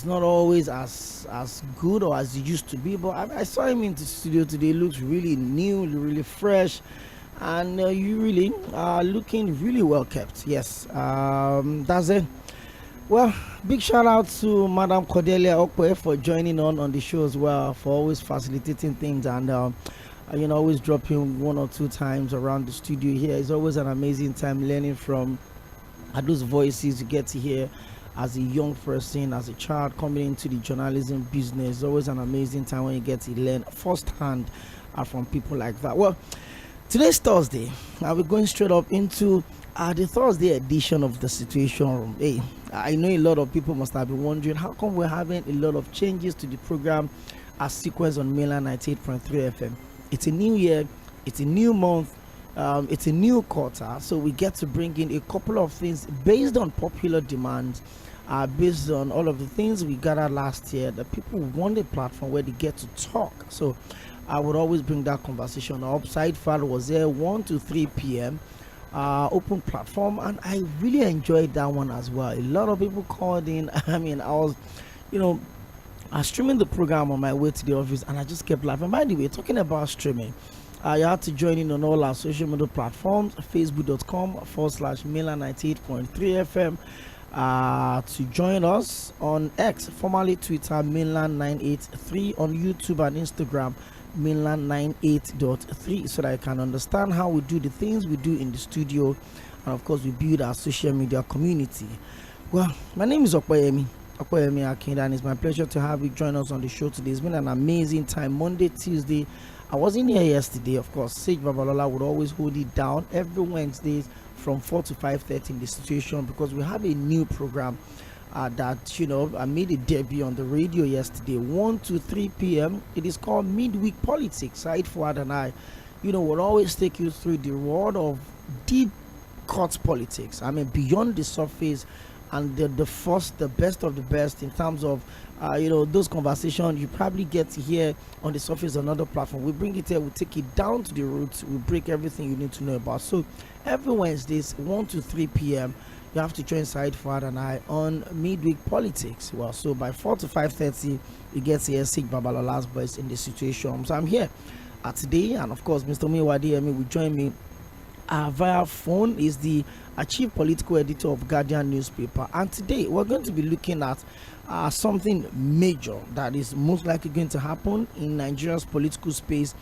not always as good or as it used to be, but I saw him in the studio today. Looks really new, really fresh, and you really are looking really well kept. Yes, that's it. Well, big shout out to Madam Cordelia Okwe for joining on the show as well, for always facilitating things and always dropping one or two times around the studio here. It's always an amazing time learning from those voices you get to hear as a young person, as a child coming into the journalism business. It's always an amazing time when you get to learn firsthand from people like that. Well, today's Thursday. We're going straight up into the Thursday edition of the Situation Room. Hey, I know a lot of people must have been wondering how come we're having a lot of changes to the program as sequence on mainland 98.3 FM. It's a new year, it's a new month, it's a new quarter, so we get to bring in a couple of things based on popular demand, based on all of the things we gathered last year. That people want a platform where they get to talk. So I would always bring that conversation up. Side File was there 1 to 3 p.m. Open platform, and I really enjoyed that one as well. A lot of people called in. I mean, I was streaming the program on my way to the office, and I just kept laughing. By the way, talking about streaming, you have to join in on all our social media platforms: facebook.com/mainland98.3 FM, to join us on X, formerly Twitter, mainland983, on YouTube and Instagram, mainland98.3, so that I can understand how we do the things we do in the studio, and of course we build our social media community. Well, my name is 𝐿 𝐿, and it's my pleasure to have you join us on the show today. It's been an amazing time. Monday, Tuesday, I wasn't here yesterday. Of course, Sage Babalola would always hold it down every Wednesdays from 4 to 5:30 in the Situation, because we have a new program that I made a debut on the radio yesterday, 1 to 3 p.m. It is called Midweek Politics. Said Fuad and I, will always take you through the world of deep court politics. I mean, beyond the surface, and the best of the best in terms of those conversations you probably get to hear on the surface on another platform. We bring it here, we take it down to the roots, we break everything you need to know about. So every Wednesdays 1 to 3 p.m. you have to join Said Fuad and I on Midweek Politics. Well, so by 4 to 5:30 you get to hear Sage Babalola's voice in the Situation. So I'm here today, and of course Mr. Miwadi will join me via phone. Is the chief political editor of Guardian newspaper, and today we're going to be looking at something major that is most likely going to happen in Nigeria's political space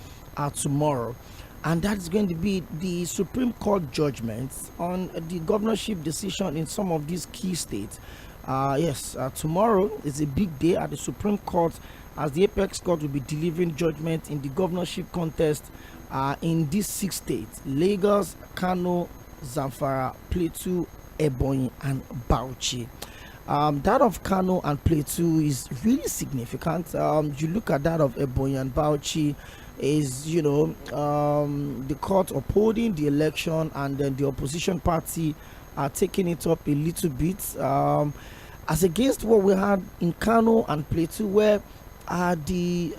tomorrow, and that is going to be the Supreme Court judgments on the governorship decision in some of these key states. Tomorrow is a big day at the Supreme Court, as the Apex Court will be delivering judgment in the governorship contest in these 6 states: Lagos, Kano, Zamfara, Plateau, Ebonyi, and Bauchi. That of Kano and Plateau is really significant. You look at that of Ebonyi and Bauchi, is the court upholding the election, and then the opposition party are taking it up a little bit, as against what we had in Kano and Plateau, where the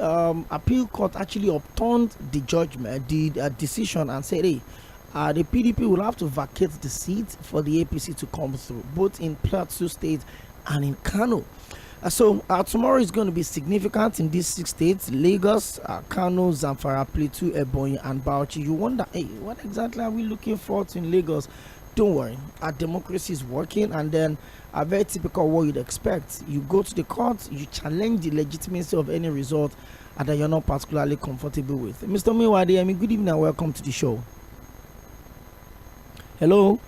appeal court actually upturned the judgment, the decision, and said, hey, the PDP will have to vacate the seat for the APC to come through, both in Plateau State and in Kano. So tomorrow is going to be significant in these 6 states: Lagos, Kano, Zamfara, Plateau, Ebonyi, and Bauchi. You wonder, hey, what exactly are we looking for in Lagos? Don't worry, our democracy is working, and then a very typical what you'd expect. You go to the court, you challenge the legitimacy of any result that you're not particularly comfortable with. Mr. Miwadi, good evening and welcome to the show. Hello?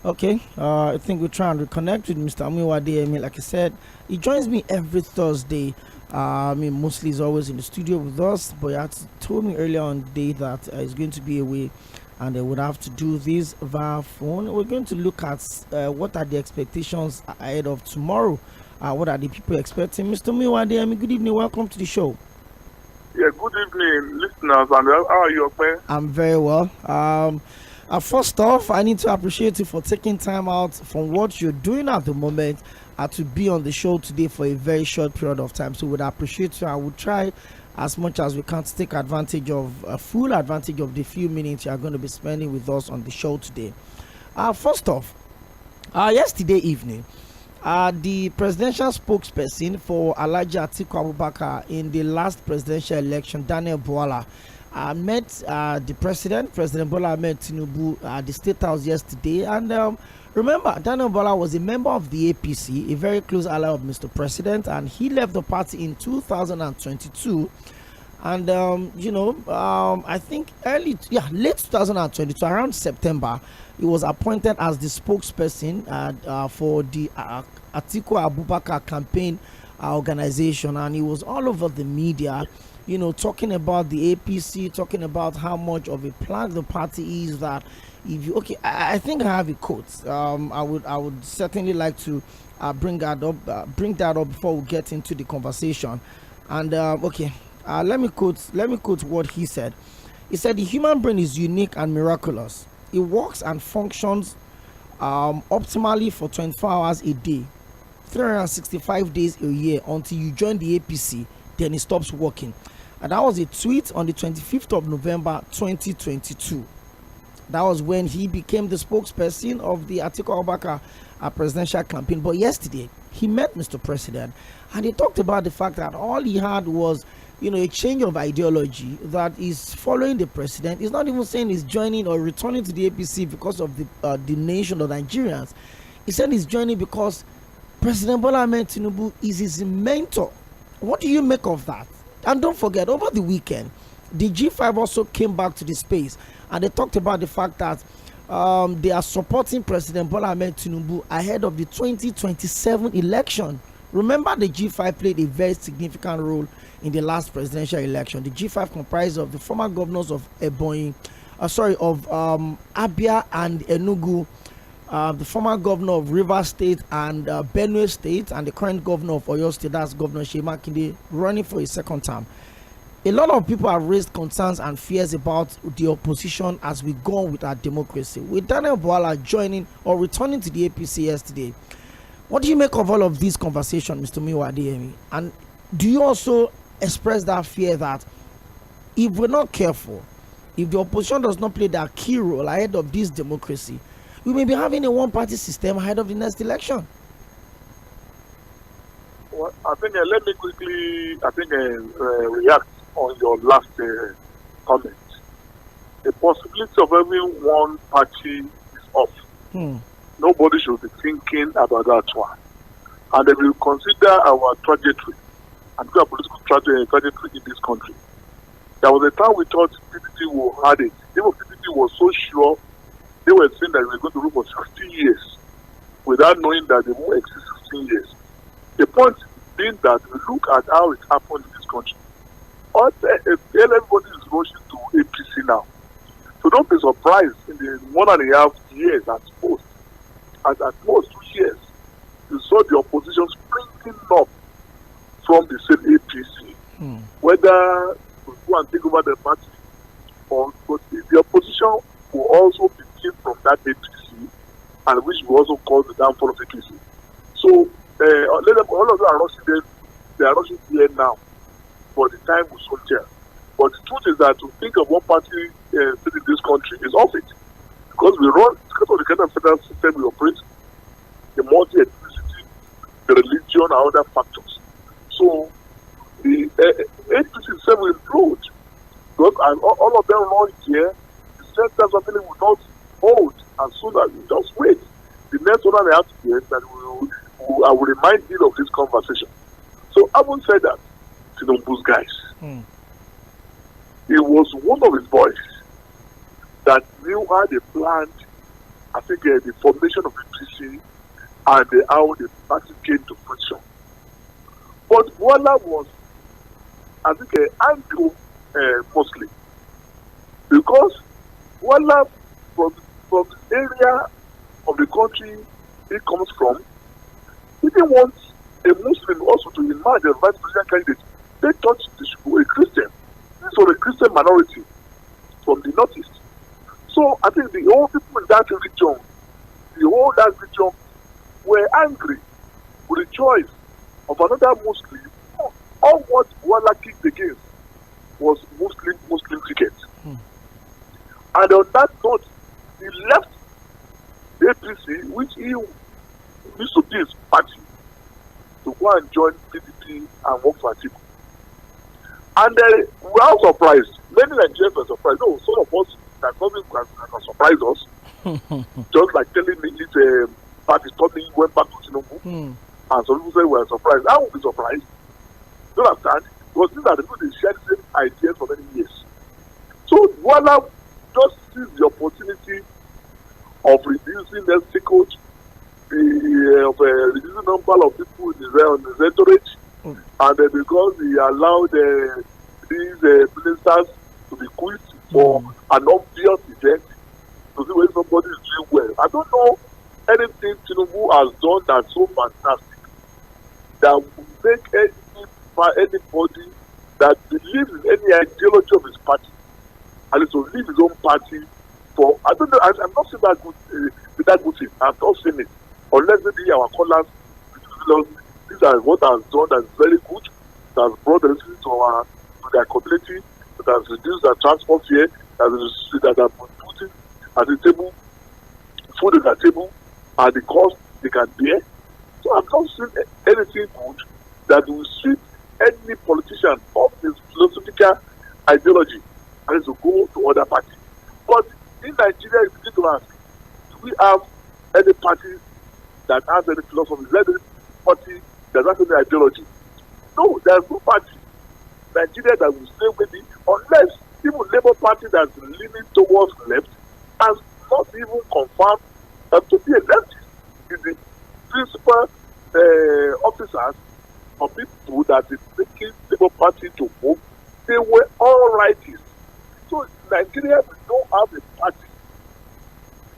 Okay, I think we're trying to reconnect with Mr. Miwadi. Like I said, he joins me every Thursday. Mostly he's always in the studio with us, but he had told me earlier on the day that he's going to be away, and they would have to do this via phone. We're going to look at what are the expectations ahead of tomorrow. What are the people expecting? Mr. Miwadi, good evening, welcome to the show. Yeah, good evening, listeners, and how are you, okay? I'm very well. First off, I need to appreciate you for taking time out from what you're doing at the moment to be on the show today for a very short period of time. So we'd appreciate you. I would try as much as we can to take advantage of full advantage of the few minutes you are going to be spending with us on the show today. First off, Yesterday evening, the presidential spokesperson for Alhaji Atiku Abubakar in the last presidential election, Daniel Bwala, met the President Bola Ahmed Tinubu at the State House yesterday. And remember, Daniel Bwala was a member of the APC, a very close ally of Mr. President, and he left the party in 2022. And I think late 2022, around September, he was appointed as the spokesperson for the Atiku Abubakar campaign organization, and he was all over the media, talking about the APC, talking about how much of a plug the party is. That if you I think I have a quote. I would certainly like to bring that up before we get into the conversation. And let me quote what he said. He said, "The human brain is unique and miraculous. It works and functions optimally for 24 hours a day, 365 days a year until you join the APC, then it stops working." And that was a tweet on the 25th of November 2022. That was when he became the spokesperson of the Atiku Abubakar presidential campaign. But yesterday, he met Mr. President, and he talked about the fact that all he had was a change of ideology, that is following the president. He's not even saying he's joining or returning to the APC because of the nation or Nigerians. He said he's joining because President Bola Ahmed Tinubu is his mentor. What do you make of that? And don't forget, over the weekend, the G5 also came back to the space, and they talked about the fact that they are supporting President Bola Ahmed Tinubu ahead of the 2027 election. Remember, the G5 played a very significant role in the last presidential election. The G5 comprised of the former governors of Abia and Enugu, the former governor of Rivers State and Benue State, and the current governor of Oyo State, that's Governor Seyi Makinde, running for a second term. A lot of people have raised concerns and fears about the opposition as we go on with our democracy. With Daniel Bwala joining or returning to the APC yesterday, what do you make of all of this conversation, Mr. Miwa Adeyemi? And do you also express that fear that if we're not careful, if the opposition does not play that key role ahead of this democracy, we may be having a one-party system ahead of the next election? Well, I think let me quickly react on your last comment. The possibility of having one party is off. Nobody should be thinking about that one. And they will consider our trajectory and our political trajectory in this country. There was a time we thought PDP will had it. Even PDP was so sure, they were saying that we were going to rule for 16 years without knowing that they won't exist 16 years. The point being that we look at how it happened in this country. Everybody is rushing to APC now. So don't be surprised in the 1.5 years at most 2 years, you saw the opposition springing up from the same APC. Whether to go and take over the party, but the opposition will also begin from that APC, and which will also cause the downfall of APC. So all of them are rushing there. They are rushing here now, but the time will soon tell. But the truth is that to think of one party in this country is off it. Because because of the kind of federal system we operate, the multi-ethnicity, the religion, and other factors. So the APC itself will implode. Because all of them run here, the center family will not hold as soon as we just wait. The next one they have to get that I will remind you of this conversation. So having said that, Tinubu's guys, it was one of his boys that knew how they planned, I think, the formation of the PC and how the party came to fruition. But Bwala was, I think, Anglo-Muslim. Because Bwala, from the area of the country he comes from, he didn't want a Muslim also to emerge as vice president candidate. They thought they should be a Christian. This was a Christian minority from the Northeast. So I think the whole people in that region were angry with the choice of another Muslim. All what Bwala kicked against was Muslim ticket. And on that note, he left the APC, which he go and join PDP and work for Atiku. And we are surprised. Many Nigerians were surprised. No, some of us, that nothing can surprise us. Just like telling me this party stopping went back to Tinubu. And some people say we are surprised. I won't be surprised. You understand? Because these are the people they share the same ideas for many years. So Wala just sees the opportunity of reducing the secret, reducing number of people on his entourage, and because he allowed these ministers to be quit for an obvious event to see whether somebody is doing well. I don't know anything Tinubu has done that's so fantastic that will make anybody that believes in any ideology of his party and to leave his own party for, I don't know, I'm not saying that good thing. I'm not saying it. Unless maybe our callers, these are what has done that's very good, that has brought the resources to their community, that has reduced their transport fare, that have put it at the table, food at the table, and the cost they can bear. So I'm not seeing anything good that will suit any politician of this philosophical ideology and to go to other parties. But in Nigeria, if you need to ask, do we have any party that has any philosophy? Is there any party that has any ideology? No, there's no party in Nigeria that will stay with it unless even Labour Party that's leaning towards left has not even confirmed to be a leftist. Is the principal officers or people that is taking Labour Party to move, they were all rightists. So in Nigeria, we don't have a party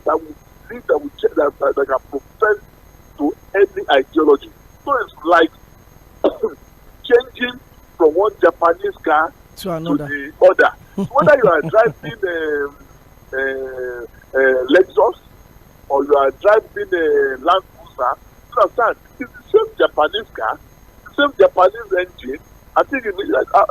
that will lead, that can profess to any ideology. So it's like changing from one Japanese car to the other. So whether you are driving Lexus or you are driving a Land Cruiser, you understand? It's the same Japanese car, the same Japanese engine. I think it means I'm not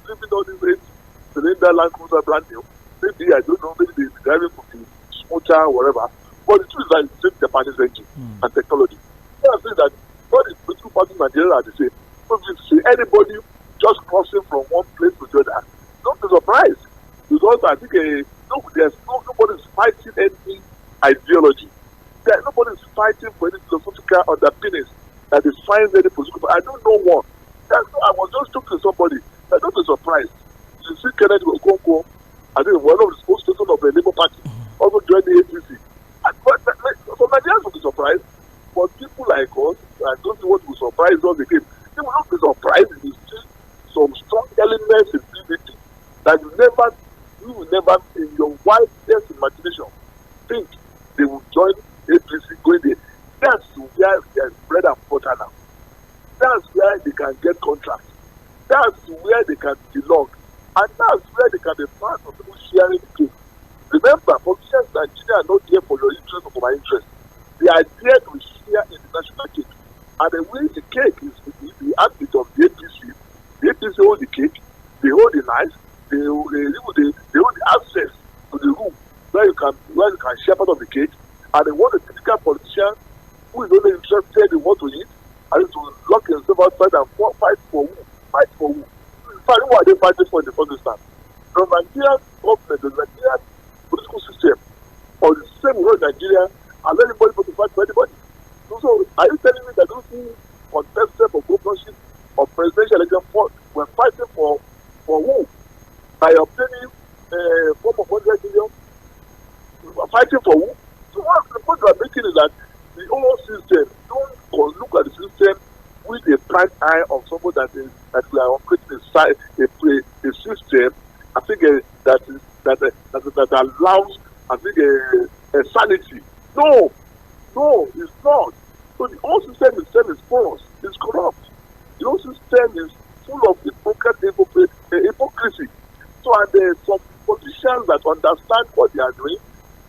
living on this 8-cylinder Land Cruiser brand new. Maybe I don't know, maybe they're driving for the smoother or whatever. But the truth is that it's the same Japanese engine and technology. So I think that all the political parties in Nigeria are the same. So if you see anybody just crossing from one place to the other, don't be surprised. Because I think nobody's fighting any ideology. Nobody's fighting for any philosophical underpinnings that defines any political. I don't know one. I was just talking to somebody. I don't be surprised. You see Kenneth Okonkwo, I think one of the spokespersons of the Labour Party, also joined the APC. So Nigerians will be surprised. But people like us, I don't know what will surprise us again. They will not be surprised if you see some strong elements in PDP that you will never, in your wildest imagination, think they will join APC going there. That's where there's bread and butter now. That's where they can get contracts. That's where they can belong. And that's where they can be part of people sharing the cake. Remember, politicians in Nigeria are not there for your interest or for my interest. They are there to share in the national cake. And the way the cake is the ambit of the APC. The APC hold the cake, they hold the knives, they hold the access to the room where you can share part of the cake. And they want a typical politician who is only interested in what to eat and to lock himself outside and fight for who? Fight for who? In fact, who are they fighting for in the first instance? The Nigerian government, the Nigerian political system, or the same way in Nigeria, and anybody to fight for anybody. So are you telling me that those who contested for governorship or presidential election were fighting for who? By obtaining a form of 100 million? Fighting for who? So what the point we are making is that the whole system, don't look at the system with a prime eye of someone that we are operating a system, I think that allows, I think, a sanity. No, it's not. So the whole system itself is false, it's corrupt. The whole system is full of hypocrisy. So and there are some politicians that understand what they are doing,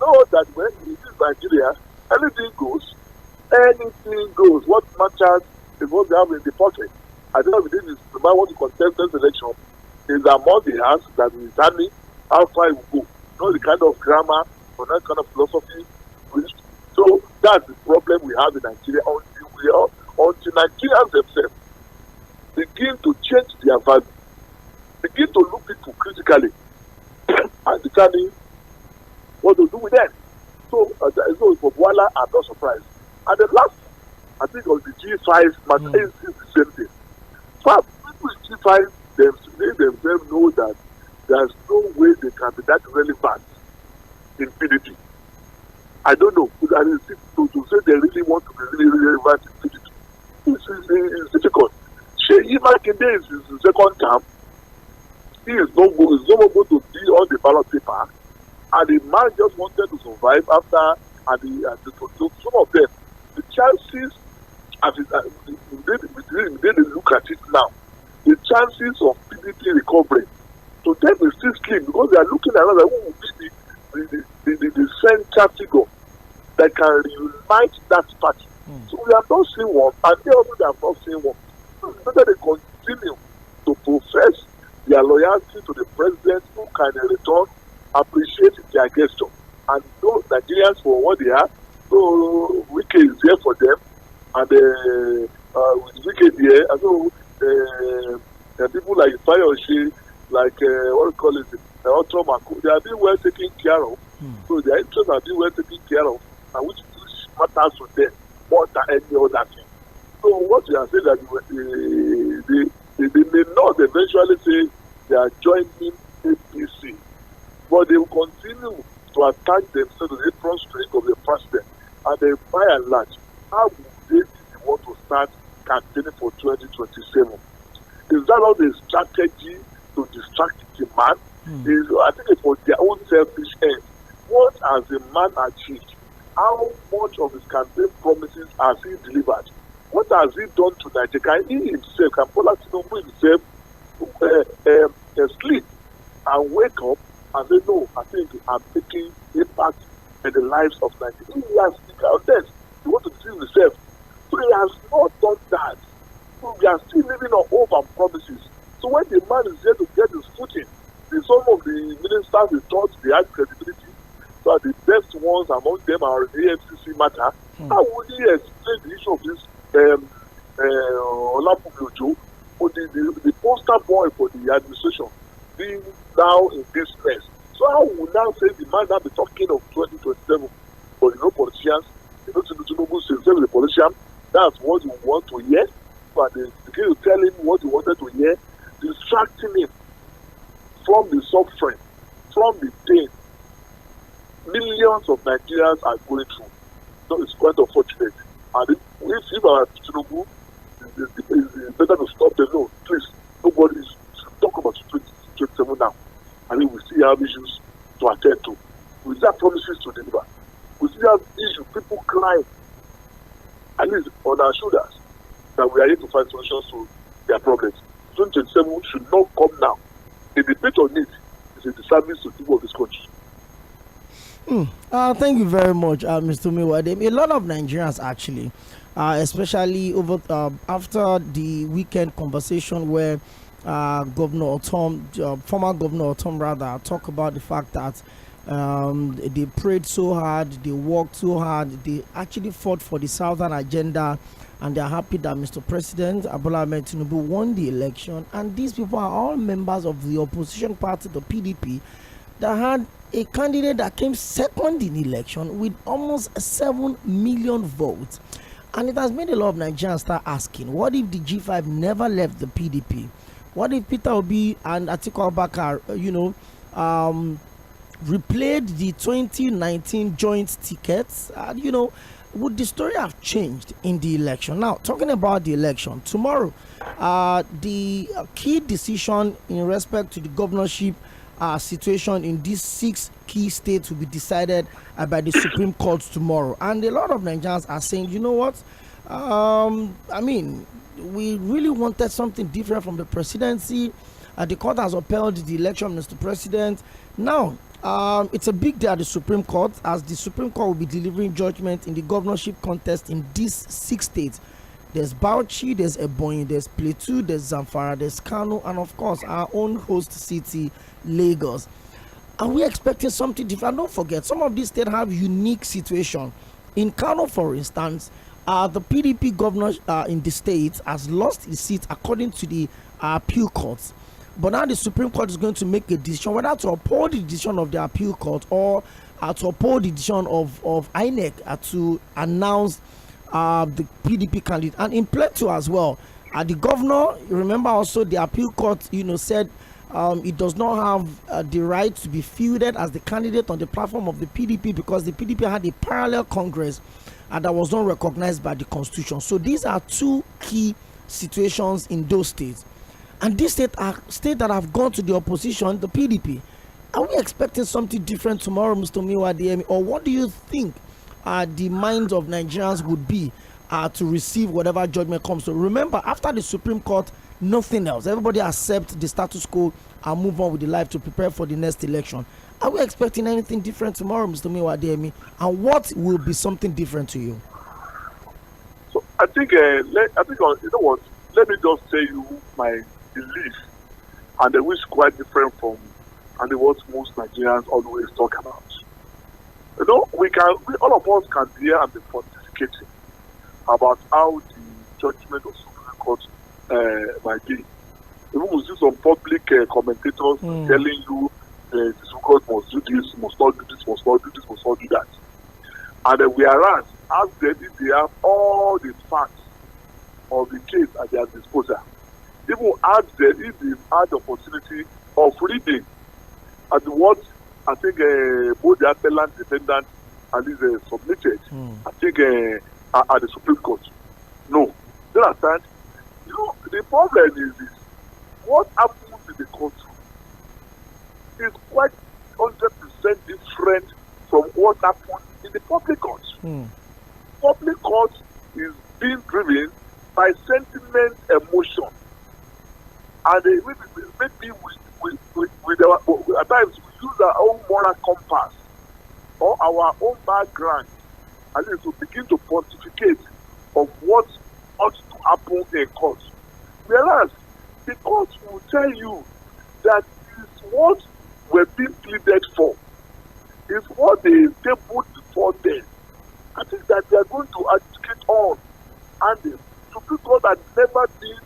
know that when in this Nigeria, anything goes. What matters is what they have in the pocket. I don't know if this is the man want to contest this election, is the amount he has that will determine how far he will go. Not the kind of grammar or that kind of philosophy. So that's the problem we have in Nigeria until Nigerians themselves begin to change their value, begin to look people critically and determine what to do with them. So for Boala, I'm not surprised. And the last, I think, on the G5 matter is the same thing. So people in G5 they themselves know that there's no way they can be that relevant in PDP. I don't know. To say they really want to be really relevant in PDP, it's difficult. Sheyi Makinde is his second term. He is no more going to be on the ballot paper, and the man just wanted to survive after. And some of them, the chances, they look at it now, the chances of PDP recovery to them is still slim, because they are looking at who will be the center figure that can reunite that party. So we have not seen one, and they also have not seen one. So it's better they continue to profess their loyalty to the president, who can in return appreciate their gesture and know Nigerians for what they are. So Wike is here for them, and with Wike here, and so people like Fayoshe, like what we call it, they are being well taken care of. So their interests are being well taken care of, and which matters to them more than any other thing. So what we are saying that they may not eventually say they are joining APC, but they will continue to attach themselves to the front string of the president. And then by and large, how would they want to start campaigning for 2027? Is that not a strategy to distract the man? I think it's for their own selfish end. What has the man achieved? How much of his campaign promises has he delivered? What has he done to Nigeria? Can he himself, can Bola Tinubu himself sleep and wake up and say, no, I think I'm making impact in the lives of Nigeria? He has out there. He wants to see himself. So he has not done that. So we are still living on hope and promises. So when the man is there to get his footing, some of the ministers they thought they had credibility, so the best ones among them are the FCC matter. How would he explain the issue of this Olapujojo, or the poster boy for the administration, being now in this mess? So how would now say the man now be talking of 2027 for politicians? Tinubu is himself the politician. That's what you want to hear. But they begin to tell him what he wanted to hear, distracting him from the suffering, from the pain millions of Nigerians are going through. So it's quite unfortunate. And if our Tinubu, it's better to stop them. No, please, nobody should talk about 2027 now. And then we still have issues to attend to. We still have promises to deliver. We still have issues, people crying, at least on our shoulders, that we are here to find solutions to their problems. 2027 should not come now. A debate on it is a disservice to people of this country. Thank you very much, Mr. Miwade. A lot of Nigerians actually, especially after the weekend conversation where former Governor Otom rather talk about the fact that they prayed so hard, they worked so hard, they actually fought for the Southern agenda, and they are happy that Mr. President Bola Ahmed Tinubu won the election. And these people are all members of the opposition party, the PDP, that had a candidate that came second in the election with almost 7 million votes. And it has made a lot of Nigerians start asking, what if the G5 never left the PDP? What if Peter Obi and Atiku Abubakar, replayed the 2019 joint tickets? Would the story have changed in the election? Now, talking about the election, tomorrow, the key decision in respect to the governorship situation in these 6 key states will be decided by the Supreme Court tomorrow. And a lot of Nigerians are saying, you know what? We really wanted something different from the presidency. The court has upheld the election of Mr. President. Now, it's a big day at the Supreme Court, as the Supreme Court will be delivering judgment in the governorship contest in these 6 states. There's Bauchi, there's Ebonyi, there's Plateau, there's Zamfara, there's Kano, and of course our own host city, Lagos. And we're expecting something different. Don't forget, some of these states have unique situation. In Kano, for instance, the PDP governor in the state has lost his seat according to the appeal courts. But now the Supreme Court is going to make a decision whether to uphold the decision of the appeal court or to uphold the decision of INEC to announce the PDP candidate. And in Plateau as well, the governor, remember also the appeal court, said it does not have the right to be fielded as the candidate on the platform of the PDP because the PDP had a parallel Congress that was not recognized by the Constitution. So these are two key situations in those states. And these states are states that have gone to the opposition, the PDP. Are we expecting something different tomorrow, Mr. Miwa, or what do you think the minds of Nigerians would be to receive whatever judgment comes? So remember, after the Supreme Court, nothing else. Everybody accepts the status quo and move on with the life to prepare for the next election. Are we expecting anything different tomorrow, Mr. Miwa, and what will be something different to you? So I think, you know what? Let me just tell you my belief, and which is quite different from and what most Nigerians always talk about. You know, all of us can hear and be pontificating about how the judgment of Supreme Court might be. Even we see some public commentators telling you the Supreme Court must do this, must not do this, must not do this, must not do that. And whereas, ask them if they have all the facts of the case at their disposal. Even ask them if they've had the opportunity of reading at what I think both the appellant defendant at least submitted, I think at the Supreme Court. No. You understand? You know, the problem is this. What happens in the courtroom is quite 100% different from what happens in the public court. Public court is being driven by sentiment, emotion. And maybe with our, at times we use our own moral compass or our own background and then to begin to pontificate of what ought to happen in court. Whereas the court will tell you that is what we're being pleaded for, is what they tabled before them. I think that they are going to advocate on. And the Supreme Court has never been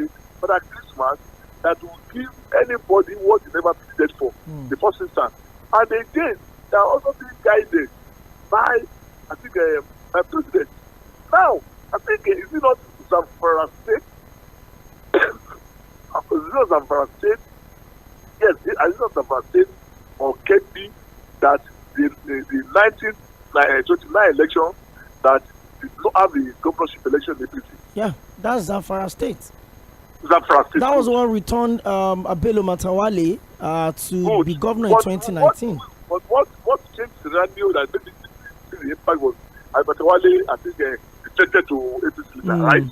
a Father Christmas that will give anybody what they never pleaded for, the first instance. And again, they are also being guided by, I think, my president. Now, I think, is it not Zamfara State? Is it not Zamfara State? Yes, is it not Zamfara State or Kebbi that the 1929 election that did not have the governorship election in APC? Yeah, that's Zamfara State. That was the one returned Bello Matawalle to be governor in 2019. But what changed the scenario that made the impact was Matawalle, I think, defected to APC, right?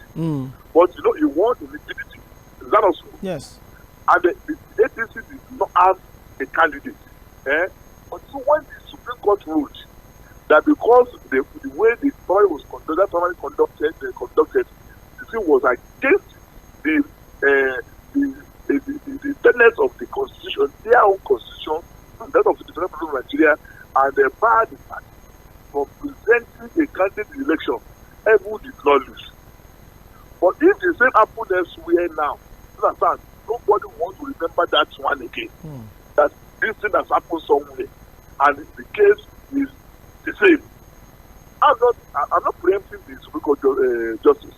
But you know, you want legitimacy. Is that also? Yes. And the APC did not have a candidate. But so when the Supreme Court ruled that because the way the story was conducted, the thing was against the tenets of the Constitution, their own Constitution, and that of the Federal Republic of Nigeria, and they barred the party from presenting a candidate in the election. Ebu did not lose. But if the same happened elsewhere now, you understand, nobody wants to remember that one again. That this thing has happened somewhere, and the case is the same. I'm not preempting the Supreme Court justices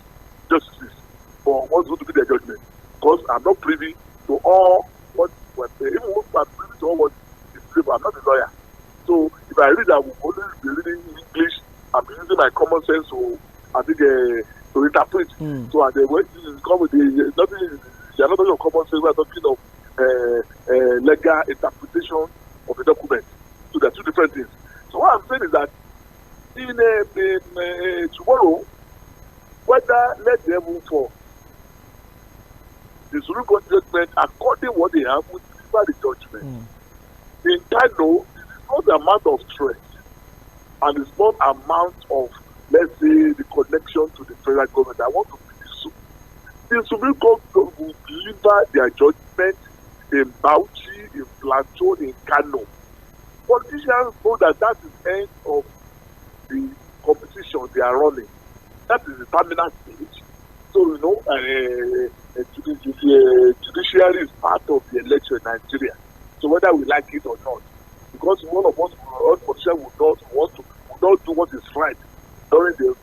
for what's going to be their judgment, because I'm not privy to all what even if I'm privy to all what is privy, I'm not a lawyer. So if I read, I will only be reading in English. I'm using my common sense to, I think, to interpret. So and the way you come with the nothing, they are not talking of common sense. We are talking of legal interpretation of the document. So there are two different things. So what I'm saying is that in tomorrow, whether let the heaven fall, the Supreme Court judgment, according to what they have, will deliver the judgment. In Kano, it is not the amount of stress, and it's not amount of, let's say, the connection to the federal government. I want to be so. The Supreme Court will deliver their judgment in Bauchi, in Plateau, in Kano. Politicians know that that is the end of the competition they are running. that is the terminal stage. So, judiciary is part of the election in Nigeria. So whether we like it or not, because one of us, all politicians will not do what is right during the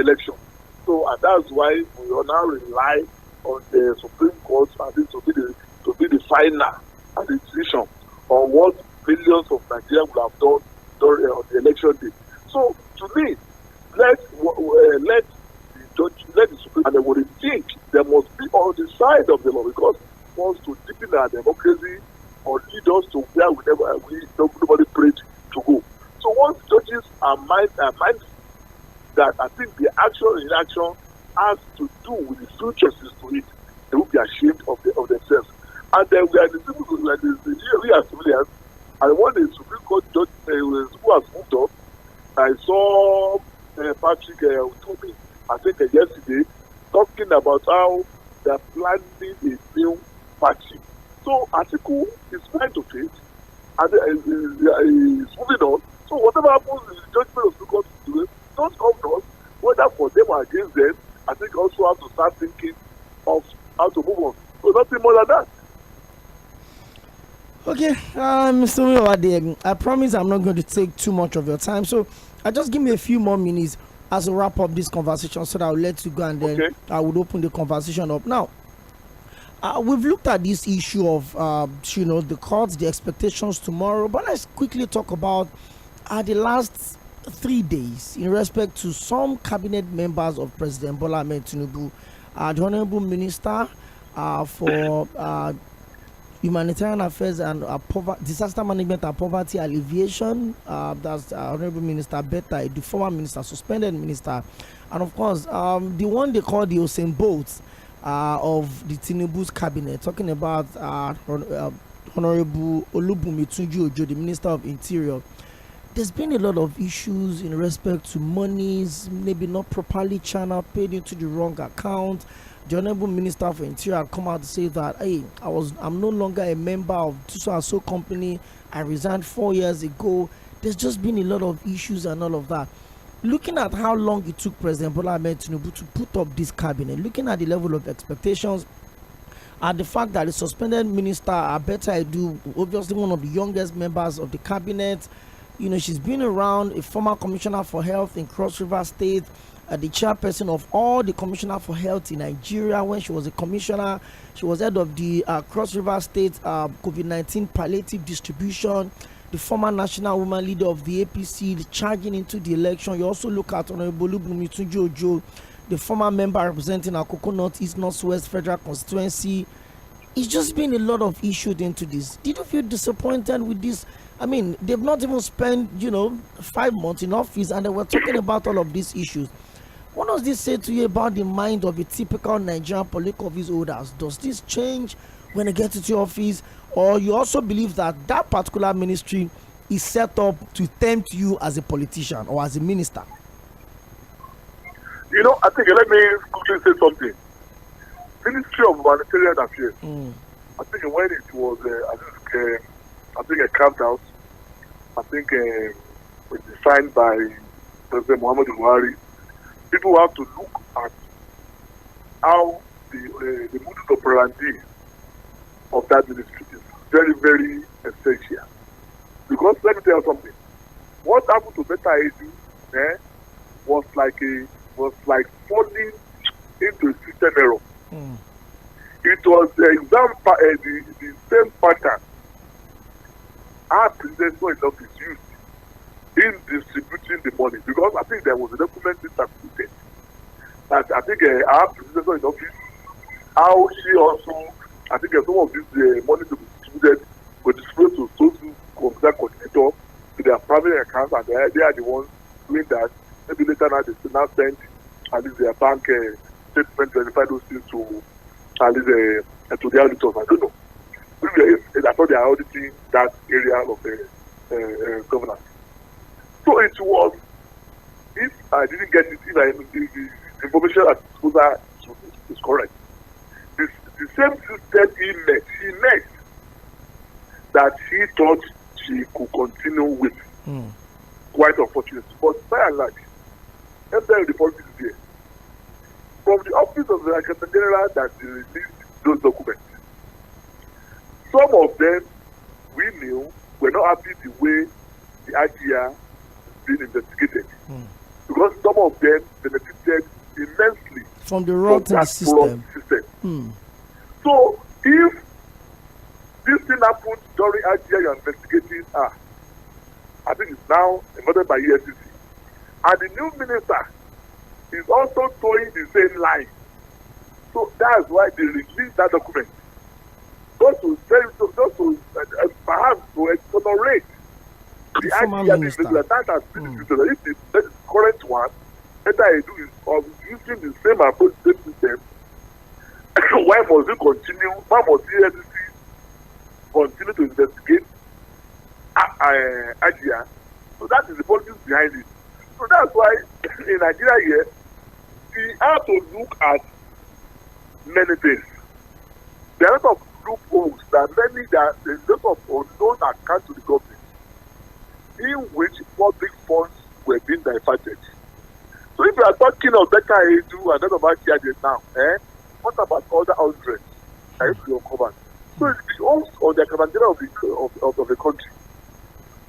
election. So and that's why we will now rely on the Supreme Court and to be the final and the decision on what millions of Nigerians will have done during on the election day. So to me, let the Supreme, and they will think there must be on the side of the law, because it wants to deepen our democracy or lead us to where nobody prayed to go. So once judges are mindful that I think the action and inaction has to do with the future to it, they will be ashamed of themselves. And then we are the civilians, and when the Supreme Court judge who has moved up, I saw Patrick told me, I think yesterday, talking about how they are planning a new party. So Atiku is trying to fit, and is moving on. So whatever happens in the judgment of the court today, those governors, whether for them or against them, I think also have to start thinking of how to move on. So nothing more than that. Okay, Mr. Wɪʟʟ, I promise I'm not going to take too much of your time. So just give me a few more minutes as we wrap up this conversation, so that I'll let you go, and then I would open the conversation up. Now, we've looked at this issue of the courts, the expectations tomorrow, but let's quickly talk about the last 3 days in respect to some cabinet members of President Bola Ahmed Tinubu. The Honorable Minister for Humanitarian Affairs and Disaster Management and Poverty Alleviation, that's Honorable Minister Betta, the former minister, suspended minister, and of course the one they call the Usain Bolt of the Tinubu's cabinet, talking about Honorable Olubunmi Tunji-Ojo, the Minister of Interior. There's been a lot of issues in respect to monies maybe not properly channeled, paid into the wrong account. The Honorable Minister for Interior had come out to say that, hey, I'm no longer a member of so company. I resigned 4 years ago. There's just been a lot of issues and all of that. Looking at how long it took President Bola Ahmed Tinubu to put up this cabinet, looking at the level of expectations, and the fact that the suspended minister, Betta Edu, obviously one of the youngest members of the cabinet, she's been around, a former commissioner for health in Cross River State, the chairperson of all the commissioner for health in Nigeria. When she was a commissioner, she was head of the Cross River State COVID-19 palliative distribution, the former national woman leader of the APC, charging into the election. You also look at Honorable Olubunmi Tunji-Ojo, the former member representing Akoko North East Northwest Federal Constituency. It's just been a lot of issues into this. Did you feel disappointed with this? I mean, they've not even spent 5 months in office, and they were talking about all of these issues. What does this say to you about the mind of a typical Nigerian political office holders? Does this change when they get into office, or you also believe that that particular ministry is set up to tempt you as a politician or as a minister? I think, let me quickly say something. Ministry of Humanitarian Affairs, I think when it was, I think a carved out, I think was designed by President Muhammadu Buhari, people have to look at how the modus operandi of that ministry is very, very essential. Because let me tell you something. What happened to Betta Edu was like falling into a system error. It was the same pattern our presidential enough is used in distributing the money, because I think there was a document that that I think our presidential in office, how she also, I think some of this money to be distributed were distributed to social coordinator to their private accounts, and they are the ones doing that. Maybe later now they now send at least their bank statement, verify those things to at least to the auditors. I don't know. I thought they are auditing that area of governance. So it was, if I didn't get it, if the information at disposal is correct, the same system he met that he thought she could continue with. Quite unfortunate. But by and large, let me tell you the politics here. From the office of the Accountant General that they released those documents, some of them we knew were not happy the way the IGR is being investigated. Because some of them benefited immensely from the rotten system. So if this thing happened during IGR you're investigating, I think it's now involved by EFCC. And the new minister is also towing the same line. So that's why they released that document. Just to perhaps to exonerate the IGR minister. That has been if the current one, better I do is of using the same approach to them. Why must we continue? Why must the EFCC continue to investigate IGR? So that is the politics behind it. So that's why in Nigeria here, we have to look at many things. There are a lot of loopholes that there's a lot of unknown accounts to the government in which public funds were being diverted. So if you are talking of Becker Edu and that of IGR now, what about other hundreds that used to be uncovered? So it belongs on the Accountant of the country,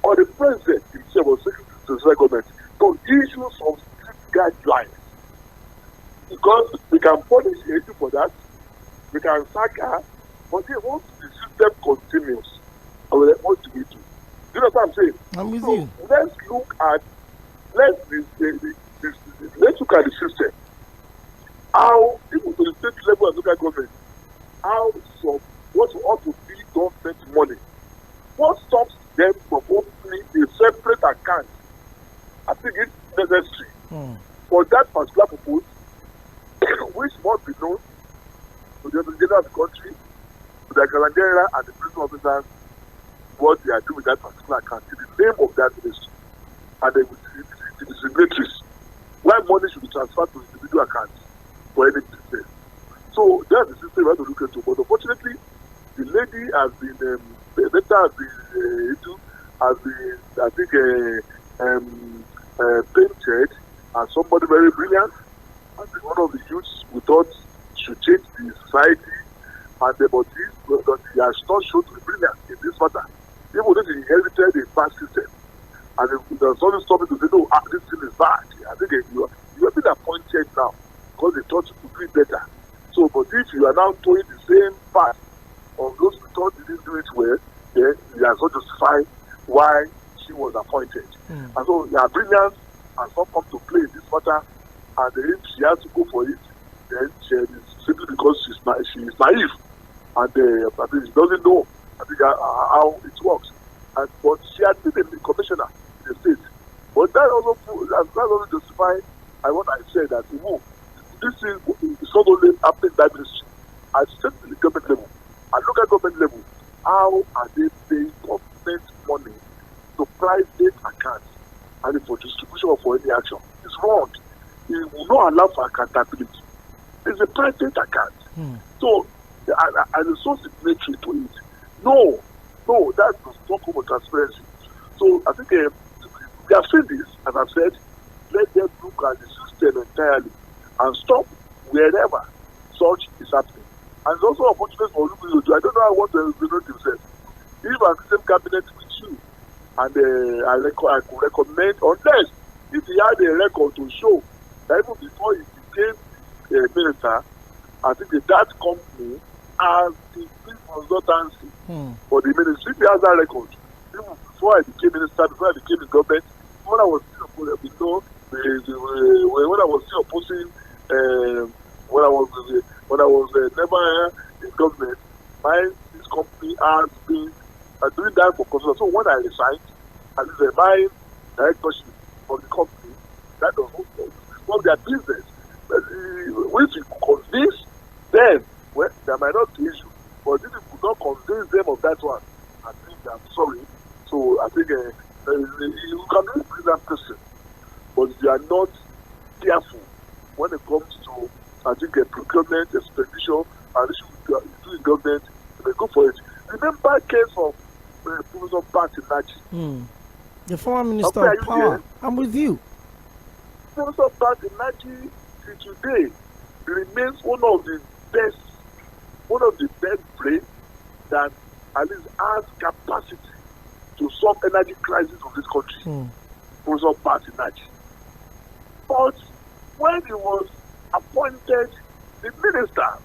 or the president himself or secretary to the government to issue some strict guidelines. Because we can punish Edu for that, we can sack her, but then once the system continues, what do we do? You know what I'm saying? I'm with you. Let's look at the system. How people to the state level and local government, what ought to be government money? What stops them from opening a separate account? I think it's necessary for that particular purpose, which must be known to the general of the country, to the Accountant General and the prison officers, what they are doing with that particular account, in the name of that ministry, and they will see the signatories. Why money should be transferred to individual accounts for any business. So that's the system we have to look into. But unfortunately, the lady has been, the letter has been, I think, painted as somebody very brilliant, and one of the youths we thought should change the society, and but he has not shown to be brilliant in this matter. Even though he inherited a bad system, and there's always something to say, no, this thing is bad. I think you have been appointed now because they thought you could do it better. So, but if you are now doing the same path of those who thought you didn't do it well, then you are not justified why she was appointed. And so, her brilliance has not come to play in this matter, and if she has to go for it, then she is simply because she is naive, and I think she doesn't know how it works. But she has been a commissioner in the state. But that also justifies what I said, that this is not only happening by ministry. I said to the government level, at local government level, how are they paying government money to private accounts and for distribution or for any action? It's wrong. It will not allow for accountability. It's a private account. So, and it's so signatory to it. No, that does not come with transparency. So, I think we have seen this, as I've said, let them look at the system entirely and stop wherever such is happening. And it's also unfortunate for Wğʟ. I don't know how I want to represent himself. If I'm the same cabinet with you, and I could recommend, unless if he had a record to show that even before he became a minister, I think that company has the consultancy for the ministry. If he has that record, even before I became minister, before I became in government, when I was still opposing, when I was never in government, this company has been doing that for consultancy. So when I resigned, and my directorship of the company, that does not their business. But if you convince them, well, there might not be issue. But if you could not convince them of that one, I think I'm sorry. So I think you can really that person, but you are not careful when it comes to, I think, procurement, expedition, and issue you do in government, they go for it. Remember the case of Professor Mpati, the former minister of power. I'm with you. Professor Batiнаji till today remains one of the best brains that at least has capacity to solve energy crisis of this country. Professor Batiнаji. But when he was appointed the minister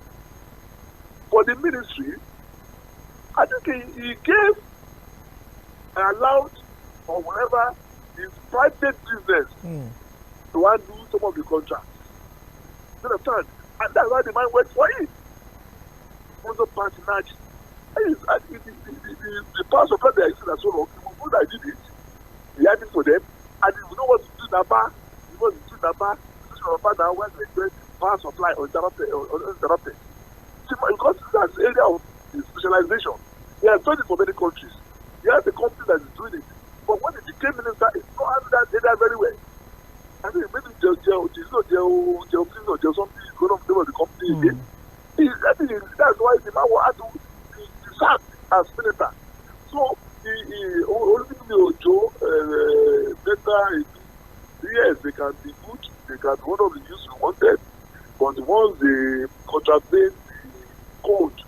for the ministry, I think he gave and allowed or whatever his private business to undo some of the contracts. You understand? And that's why the man went for it. Also, Batiнаji. The powers of God that is in the soul of people that did it, he had it for them, and you know what to do now, because to do now when they get power supply uninterrupted. Because that's the area of his specialization. He has done it for many countries. He has a company that is doing it. But when he became minister, it's not having that area very well. I think maybe something is going on with the company again. I think that's why the man had to be sacked as minister. So yes, they can be good, they can be one of the use we wanted, but once they contravene the code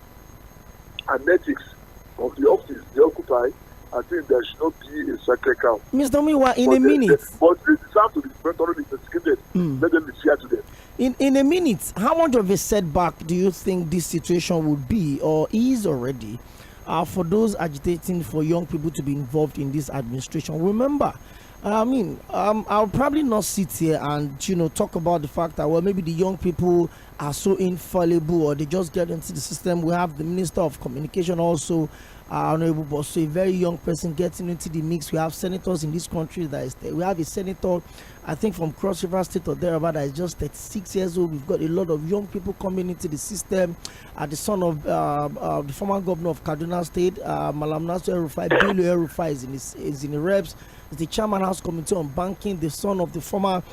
and ethics of the office they occupy, I think there should not be a sacred cow. Mr. Miwa, in a minute. But they deserve to be thoroughly investigated. Let them be fair to them. In a minute, how much of a setback do you think this situation would be or is already for those agitating for young people to be involved in this administration? Remember, I'll probably not sit here and talk about the fact that maybe the young people are so infallible or they just get into the system. We have the Minister of Communication also, Honorable Bosso, a very young person getting into the mix. We have senators in this country that is there. We have a senator, I think from Cross River State or thereabout, that is just 36 years old. We've got a lot of young people coming into the system. The son of the former governor of Kaduna State, Malam Nasir El-Rufai, Bello El-Rufai is in the reps. The chairman House Committee on Banking, the son of the former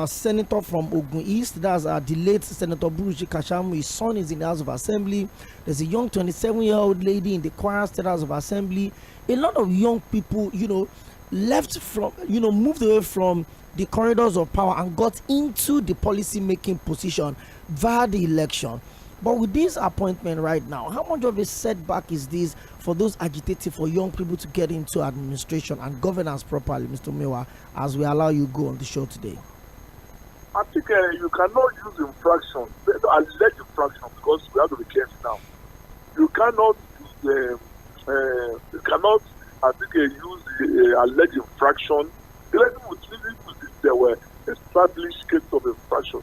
senator from Ogun East, that's the late Senator Buruji Kashamu. His son is in the House of Assembly. There's a young 27-year-old lady in the Kwara State House of Assembly. A lot of young people, left from, moved away from the corridors of power and got into the policy making position via the election. But with this appointment right now, how much of a setback is this for those agitating for young people to get into administration and governance properly, Mr. Miwa, as we allow you go on the show today? I think you cannot use infraction, alleged infraction, because we have to be careful now. You cannot use the alleged infraction. There were established cases of infraction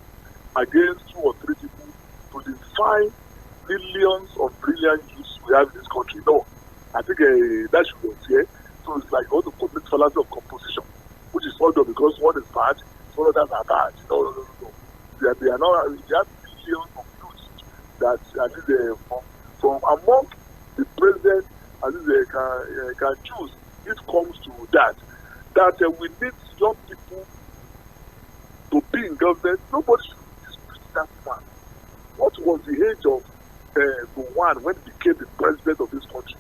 against 2 or 3 people to define millions of brilliant youths we have in this country. No, I think that should be here. So it's like all the commit fallacy of composition, which is all because one is bad, all others are bad. No. They are not. We have millions of youths that I think from among the president, I think they can choose. It comes to that we need young people to be in government. Nobody should dispute that man. What was the age of Gowon when he became the president of this country?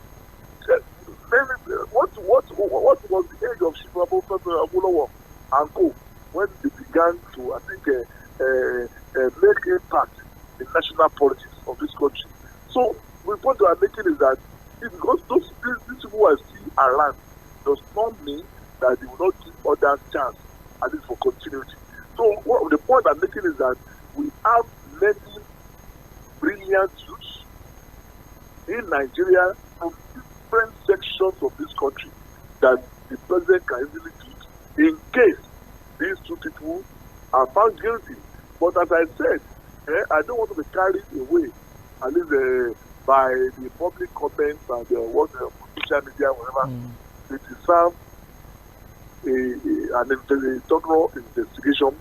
What was the age of Sᴏᴜᴜ and Co when they began to, I think, make impact in national politics of this country? So the point we are making is that because these people are still around, does not mean that they will not give others chance, at least for continuity. So the point I'm making is that we have many brilliant youths in Nigeria from different sections of this country that the president can easily pick in case these 2 people are found guilty. But as I said, I don't want to be carried away, at least by the public comments and social media, whatever. They deserve a thorough investigation.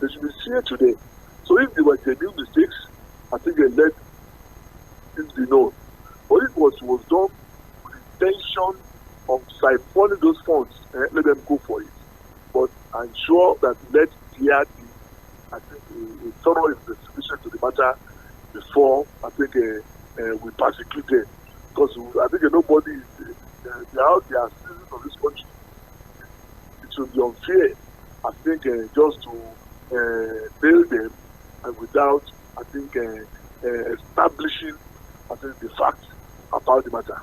They should be seen today. So if there were genuine mistakes, I think they let things be known. But if what was done with the intention of siphoning those funds, let them go for it. But I'm sure that let there be, I think, a thorough investigation to the matter before I think we prosecute them. Because I think nobody is they are citizens of this country. It should be unfair I think just to bail them and without, I think, establishing, I think, the facts about the matter.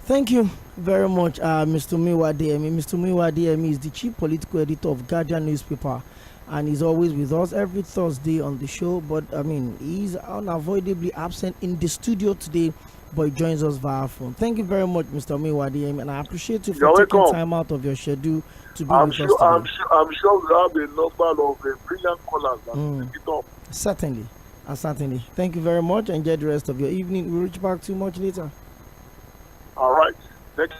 Thank you very much, Mr. Tᴜɪ̀nᴜ Adéyẹmí. Mr. Tᴜɪ̀nᴜ Adéyẹmí is the chief political editor of Guardian newspaper, and he's always with us every Thursday on the show. But I mean, he's unavoidably absent in the studio today, but he joins us via phone. Thank you very much, Mr. Tᴜɪ̀ǹū Adéyẹmí, and I appreciate you for taking time out of your schedule to be with us today. I'm sure we have a number of brilliant callers that will pick it up. Certainly. Certainly. Thank you very much. Enjoy the rest of your evening. We'll reach back to you much later. All right. Thank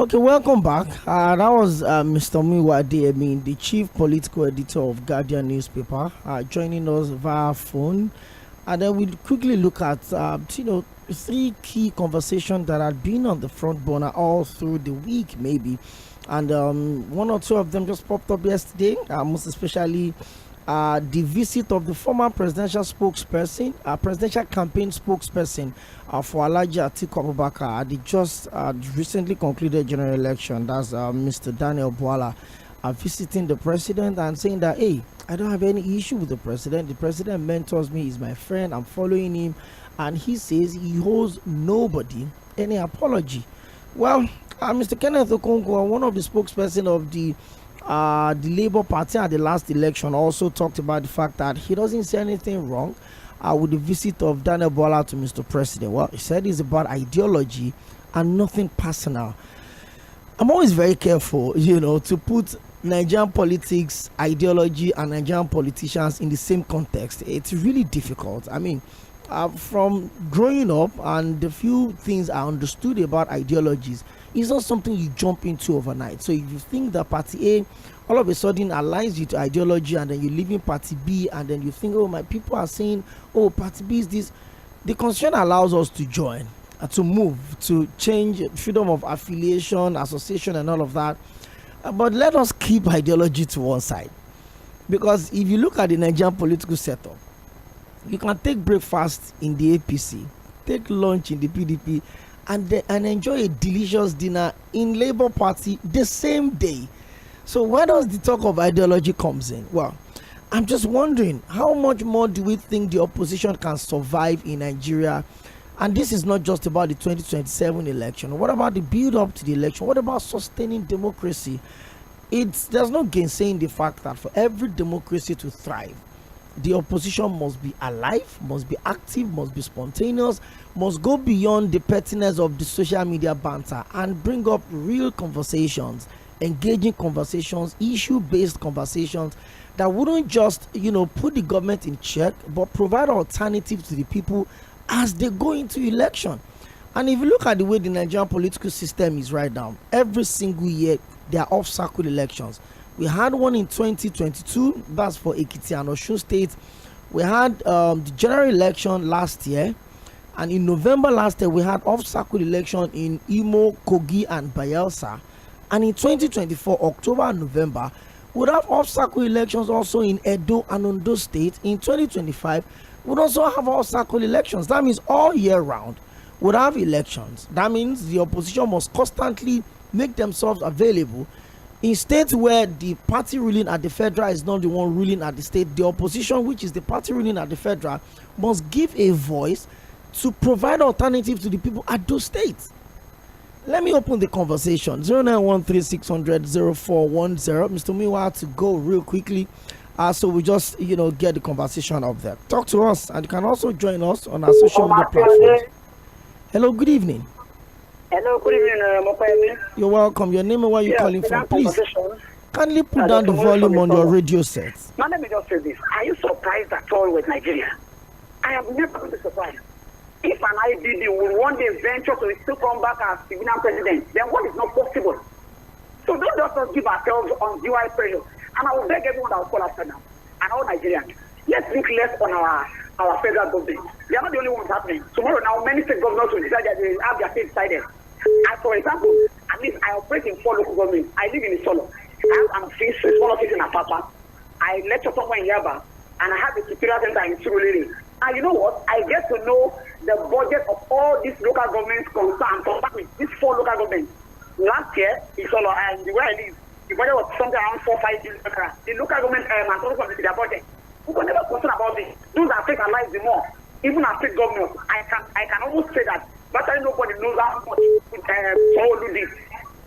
Okay, welcome back. That was Mr. Tᴜɪ̀nᴜ Adéyẹmí, the chief political editor of Guardian newspaper, joining us via phone. And then we'll quickly look at, three key conversations that had been on the front burner all through the week, maybe. And one or two of them just popped up yesterday, most especially the visit of the former presidential spokesperson, presidential campaign spokesperson for Alhaji Atiku Abubakar at the just recently concluded general election. That's Mr. Daniel Bwala visiting the president and saying that, hey, I don't have any issue with the president. The president mentors me, he's my friend, I'm following him. And he says he owes nobody any apology. Well, Mr. Kenneth Okonkwo, one of the spokesperson of the Labour Party at the last election, also talked about the fact that he doesn't see anything wrong with the visit of Daniel Bwala to Mr. President. Well, he said it's about ideology and nothing personal. I'm always very careful, to put Nigerian politics, ideology, and Nigerian politicians in the same context. It's really difficult. I mean, from growing up and the few things I understood about ideologies, it's not something you jump into overnight. So if you think that party A all of a sudden aligns you to ideology, and then you live in party B, and then you think, oh, my people are saying, oh, party B is this, the constitution allows us to join, to move, to change, freedom of affiliation, association, and all of that. But let us keep ideology to one side, because if you look at the Nigerian political setup, you can take breakfast in the APC, take lunch in the PDP, and enjoy a delicious dinner in Labour Party the same day. So where does the talk of ideology comes in? Well, I'm just wondering, how much more do we think the opposition can survive in Nigeria? And this is not just about the 2027 election. What about the build up to the election? What about sustaining democracy? There's no gainsaying the fact that for every democracy to thrive, the opposition must be alive, must be active, must be spontaneous, must go beyond the pettiness of the social media banter and bring up real conversations, engaging conversations, issue-based conversations that wouldn't just, put the government in check, but provide alternatives to the people as they go into election. And if you look at the way the Nigerian political system is right now, every single year there are off-cycle elections. We had one in 2022, that's for Ekiti and Osun State. We had the general election last year, and in November last year we had off-cycle election in Imo, Kogi, and Bayelsa. And in 2024, October and November, we'll have off-cycle elections also in Edo and Ondo State. In 2025, we'll also have off-cycle elections. That means all year round, we'll have elections. That means the opposition must constantly make themselves available. In states where the party ruling at the federal is not the one ruling at the state, the opposition, which is the party ruling at the federal, must give a voice to provide alternatives to the people at those states. Let me open the conversation. 0913-600-0410. Mr. Tᴜɪnᴜ had to go real quickly, so we just get the conversation up there. Talk to us, and you can also join us on our social media platforms. Hello, good evening. Hello, good evening, You're welcome. Your name and where you're calling from, please. Kindly put down the volume on your radio set. Now let me just say this. Are you surprised at all with Nigeria? I have never been surprised. If an IBD will one day venture to still come back as civilian president, then what is not possible? So don't just give ourselves undue pressure. And I will beg everyone that will call after now, and all Nigerians, Let's think less on our federal government. They are not the only ones happening. Tomorrow now, many state governors will decide that they have their state decided. For example, at least I operate in 4 local governments. I live in Isolo. I'm a small office in Apapa. I lecture somewhere in Yaba, and I have a superior center in Surulere. And you know what? I get to know the budget of all these local governments concerned. With these 4 local governments. Last year, Isolo, and where I live, the budget was something around 4-5 billion. The local government and also from their budget. We can never concern about this. Those that affect our lives the more. Even as state governors, I can almost say that virtually nobody knows how much all do this.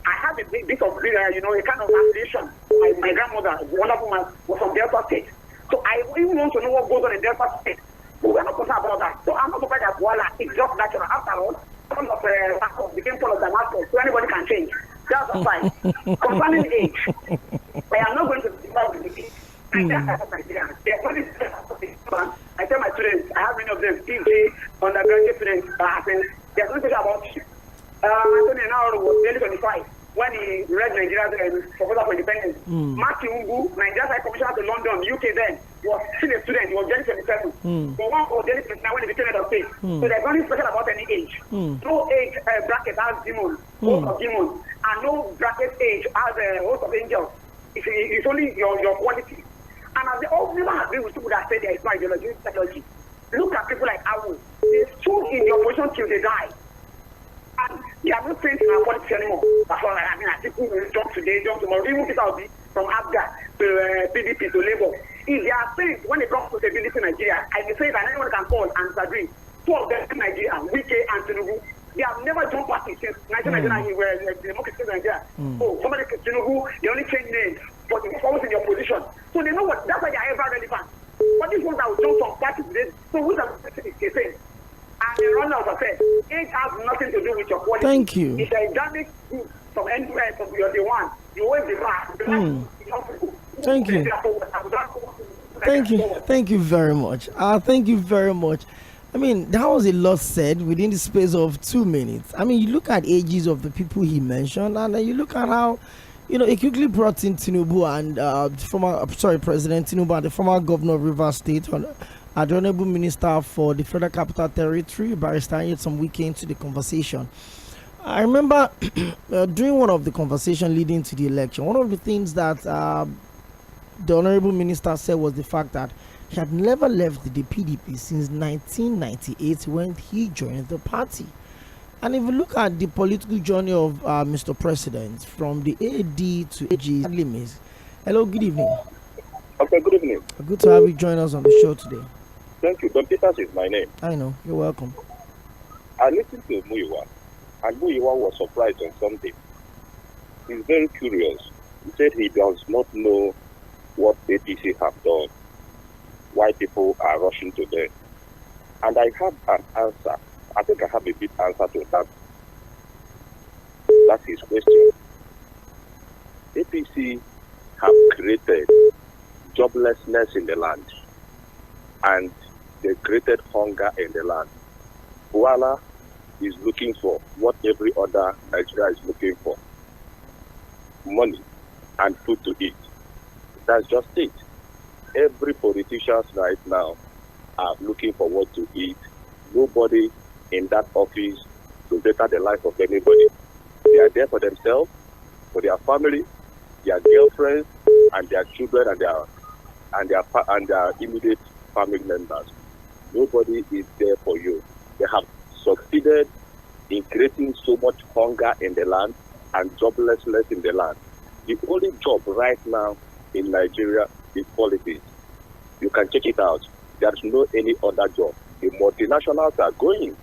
I have a bit of a kind of affiliation. My grandmother, one of them was from Delta State. So I even want to know what goes on in Delta State. But we're not concerned about that. So I'm not surprised that voila, it's just natural. After all, some of became full of Damascus, so anybody can change. That's fine. Concerning age, I am not going to discuss with it. I tell my students, I have many of them, PG, undergraduate students, there's no special about you. Anthony now was nearly 25 when he read Nigeria's proposal for independence. Mark Kiungu, Nigeria's High Commissioner to London, UK then, was still a student, he was January 27. But one was January 29 when he became head of state. So there's nothing special about any age. No age bracket has demons, host of demons, and no bracket age has a host of angels. It's only your quality. And as they all never have been with people that say there is no ideology, it's technology. Look at people like Awu. They stood in your position till they die. And they are not saying in our politics anymore. That's all I mean. People will jump today, jump tomorrow. Even people will be from ABGA to PDP to Labour. If they are saying when it comes to stability in Nigeria, I will say that anyone can call and disagree. 2 of them in Nigeria, Wike and Tinubu. They have never joined parties since 1999 where democracy in Nigeria. Oh, somebody Tinubu, they only change names, but they always in your position. So they know what, that's why they are ever relevant. But these ones that will jump from party today, so who's the same? And the runner of affairs, it has nothing to do with your quality. Thank you. It's a dynamic group from end to end, you're the one. You always the man. Thank you. Thank you very much. Thank you very much. I mean, that was a lot said within the space of 2 minutes. I mean, you look at ages of the people he mentioned, and then you look at how, he quickly brought in Tinubu and President Tinubu and the former governor of Rivers State, the Honorable Minister for the Federal Capital Territory, Barrister Nyesom Wike, into the conversation. I remember during one of the conversations leading to the election, one of the things that the Honorable Minister said was the fact that he had never left the PDP since 1998 when he joined the party. And if you look at the political journey of Mr. President from the AD to AG limits. Hello, good evening. Okay, good evening. Good to have you join us on the show today. Thank you. Don Peters is my name. I know. You're welcome. I listened to Wɪʟʟ, and Wɪʟʟ was surprised on something. He's very curious. He said he does not know what APC have done, why people are rushing to them. And I have an answer. I think I have a big answer to that. That's his question. APC have created joblessness in the land, and they created hunger in the land. Voila is looking for what every other Nigeria is looking for: money and food to eat. That's just it. Every politician right now are looking for what to eat. Nobody in that office to better the life of anybody. They are there for themselves, for their family, their girlfriends, and their children, and their immediate family members. Nobody is there for you. They have succeeded in creating so much hunger in the land and joblessness in the land. The only job right now in Nigeria is politics. You can check it out. There's no any other job. The multinationals are going.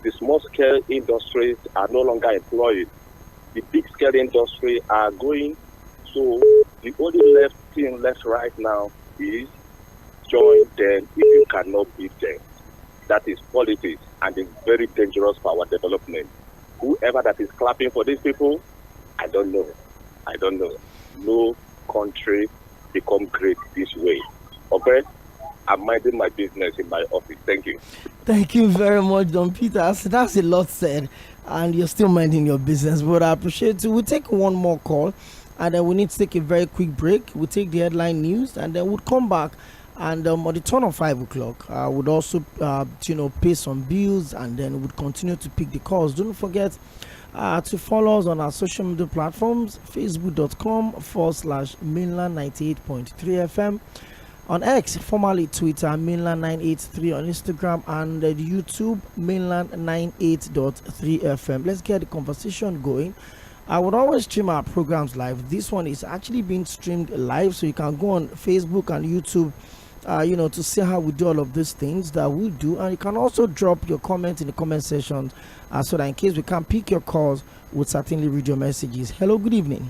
The small-scale industries are no longer employed. The big-scale industry are going. So the only thing left right now is join them if you cannot beat them. That is politics, and it's very dangerous for our development. Whoever that is clapping for these people, I don't know. No country become great this way. Okay? I'm minding my business in my office. Thank you. Thank you very much, Don Peters. That's a lot said, and you're still minding your business, but I appreciate it. We'll take one more call, and then we need to take a very quick break. We'll take the headline news, and then we'll come back And on the turn of 5 o'clock, I would also, pay some bills, and then would continue to pick the calls. Don't forget to follow us on our social media platforms, facebook.com/mainland 98.3 FM. On X, formerly Twitter, mainland 983, on Instagram, and YouTube, mainland 98.3 FM. Let's get the conversation going. I would always stream our programs live. This one is actually being streamed live, so you can go on Facebook and YouTube, to see how we do all of these things that we do. And you can also drop your comment in the comment section, so that in case we can't pick your calls, we'll certainly read your messages. Hello, good evening.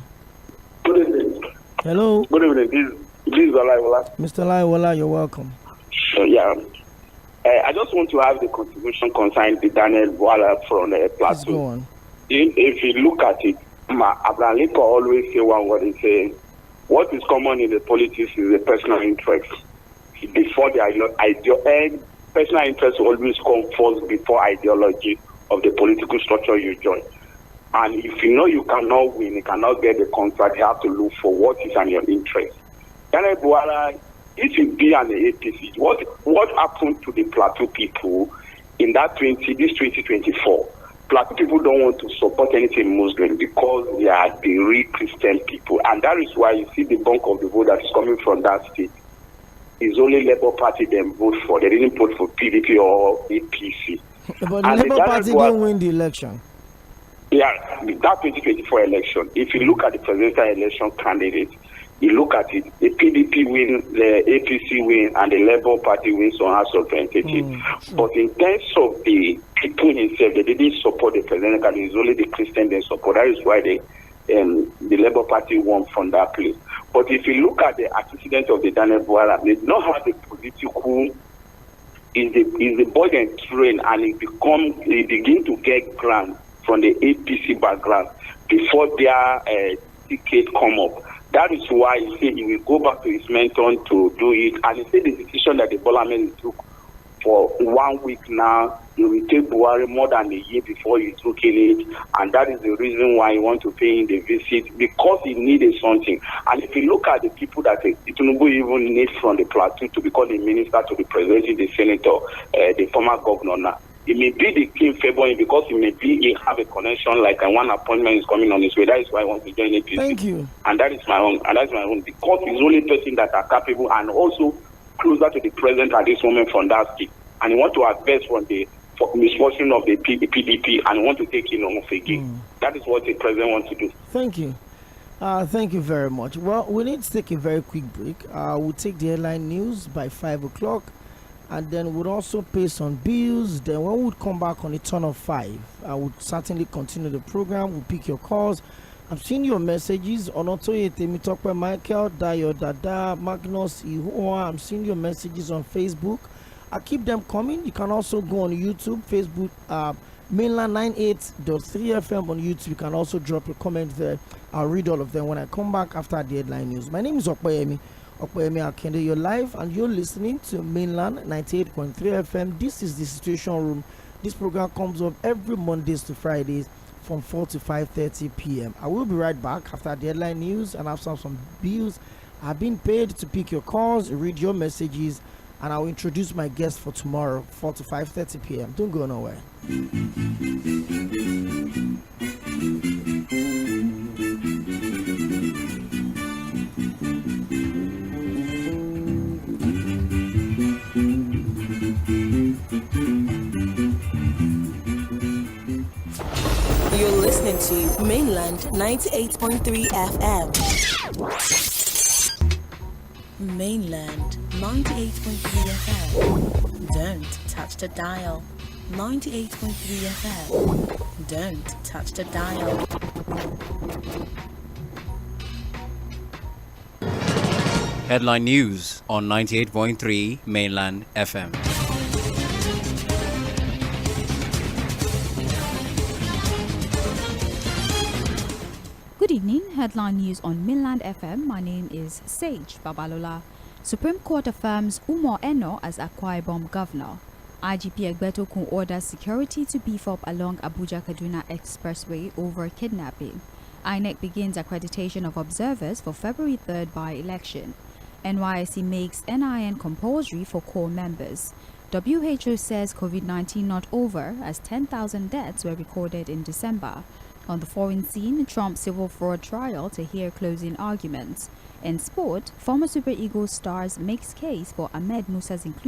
Good evening. Hello. Good evening. This is Olaiwola. Mr. Olaiwola, you're welcome. Yeah. I just want to have the contribution concerning the Daniel Bwala from the Plateau. Go on. If you look at it, Abraham Lincoln always say one word. He say, what is common in the politics is the personal interest. Before the personal interest always come first before ideology of the political structure you join. And if you know you cannot win, you cannot get the contract, you have to look for what is in your interest. Daniel Bwala, if you be an APC, what happened to the Plateau people in that 2024? Plateau people don't want to support anything Muslim because they are the real Christian people. And that is why you see the bulk of the vote that is coming from that state is only Labour Party them vote for. They didn't vote for PDP or APC. But the Labour Party didn't win the election. Yeah, that 2024 election, if you look at the presidential election candidate, you look at it, the PDP win, the APC win, and the Labour Party wins on House of Representatives. But in terms of the people himself, they didn't support the president candidate. It's only the Christian they support. That is why the Labour Party won from that place. But if you look at the antecedent of the Daniel Bwala, they don't have the political is the boy and train, and they begin to get grant from the APC background before their ticket come up. That is why he said he will go back to his mentor to do it. And he said the decision that the Parliament took for 1 week now, he will take Buhari more than a year before he took it. And that is the reason why he wants to pay him the visit, because he needed something. And if you look at the people that Tinubu even needs from the Plateau to become the minister, to the president, the senator, the former governor now, it may be the king favoring because he have a connection, like one appointment is coming on his way. That is why I want to join APC. Thank you. And that is my own. Because he's the only person that are capable and also closer to the president at this moment from that state. And he want to advance from the misfortune of the PDP and want to take him off again. That is what the president wants to do. Thank you. Thank you very much. Well, we need to take a very quick break. We'll take the headline news by 5 o'clock. And then we'll also pay some bills. Then when we come back on the turn of 5, I would certainly continue the program. We'll pick your calls. I'm seeing your messages on 𝐿𝐿 Michael, Dayo Dada, Magnus Ihoa. I'm seeing your messages on Facebook. I keep them coming. You can also go on YouTube, Facebook, mainland 98.3 FM on YouTube. You can also drop a comment there. I'll read all of them when I come back after the headline news. My name is 𝐿𝐿 𝐿𝐿, you're live and you're listening to Mainland 98.3 FM. This is the Situation Room. This program comes up every Mondays to Fridays from 4 to 5:30 p.m. I will be right back after the headline news and after some bills. I've been paid to pick your calls, read your messages, and I will introduce my guest for tomorrow, 4 to 5:30 p.m. Don't go nowhere. You're listening to Mainland 98.3 FM. Mainland 98.3 FM. Don't touch the dial. 98.3 FM. Don't touch the dial. Headline news on 98.3 Mainland FM. Good evening. Headline news on Mainland FM. My name is Sage Babalola. Supreme Court affirms Umar Eno as Akwa Ibom governor. IGP Egbetokun orders security to beef up along Abuja-Kaduna Expressway over kidnapping. INEC begins accreditation of observers for February 3rd by-election. NYSC makes NIN compulsory for core members. WHO says COVID-19 not over as 10,000 deaths were recorded in December. On the foreign scene, Trump's civil fraud trial to hear closing arguments. In sport, former Super Eagles stars makes case for Ahmed Musa's inclusion.